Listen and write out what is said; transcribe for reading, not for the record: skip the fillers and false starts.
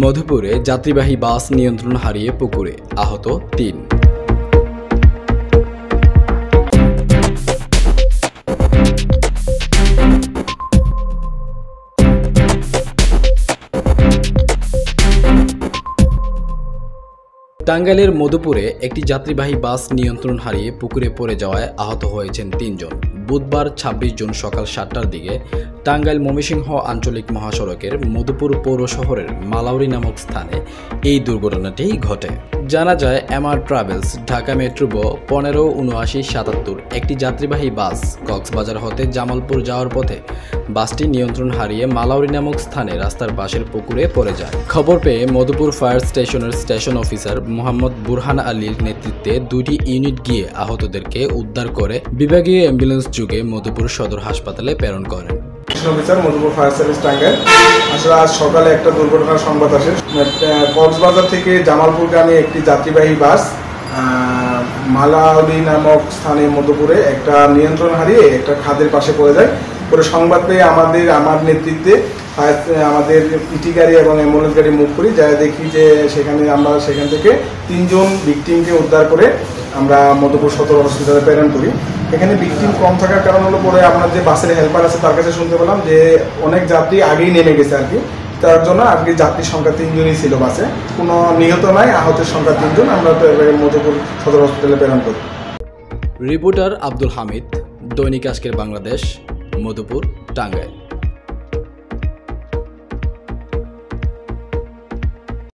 মধুপুরে যাত্রীবাহী বাস নিয়ন্ত্রণ হারিয়ে পুকুরে, আহত ৩। টাঙ্গাইলের মধুপুরে একটি যাত্রীবাহী বাস নিয়ন্ত্রণ হারিয়ে পুকুরে পড়ে যাওয়ায় আহত হয়েছেন ৩ জন। বুধবার ২৬ জুন সকাল ৭টার দিকে টাঙ্গাইল ময়মনসিংহ আঞ্চলিক মহাসড়কের মধুপুর পৌর শহরের মালাউরি নামক স্থানে এই দুর্ঘটনাটি ঘটে। জানা যায়, এমআর ট্রাভেলস ঢাকা মেট্রো ১৫৭৯৭৭ একটি যাত্রীবাহী বাস কক্সবাজার হতে জামালপুর যাওয়ার পথে বাসটি নিয়ন্ত্রণ হারিয়ে মালাউরি নামক স্থানে রাস্তার পাশের পুকুরে পড়ে যায়। খবর পেয়ে মধুপুর ফায়ার স্টেশনের স্টেশন অফিসার মোহাম্মদ বুরহান আলীর নেতৃত্বে ২টি ইউনিট গিয়ে আহতদেরকে উদ্ধার করে বিভাগীয় অ্যাম্বুলেন্স যোগে মধুপুর সদর হাসপাতালে প্রেরণ করেন। Officer Madhupur fire service Tangail. আসলে আজ সকালে একটা দুর্ঘটনার সংবাদ আসে। কক্সবাজার থেকে জামালপুরগামী একটি যাত্রীবাহী বাস মালাউরি নামক স্থানে মধুপুরে একটা নিয়ন্ত্রণ হারিয়ে একটা খাদের পাশে পড়ে যায়। পরে সংবাদ পেয়ে আমার নেতৃত্বে আমাদের ইটি গাড়ি এবং অ্যাম্বুলেন্স গাড়ি মুভ করি, যা দেখি যে আমরা সেখান থেকে ৩ জন ভিকটিমকে উদ্ধার করে আমরা মধুপুর সদর হসপিটালে প্রেরণ করি। এখানে ভিকটিম কম থাকার কারণ হলো, পরে আপনার যে বাসের হেল্পার আছে তার কাছে শুনতে পেলাম যে অনেক যাত্রী আগেই নেমে গেছে আর কি। তার জন্য আর কি যাত্রীর সংখ্যা ৩ জনই ছিল বাসে, কোনো নিহত নাই, আহতের সংখ্যা ৩ জন। আমরা তো মধুপুর সদর হসপিটালে প্রেরণ করি। রিপোর্টার আব্দুল হামিদ, দৈনিক আজকের বাংলাদেশ, মধুপুর, টাঙ্গাইল।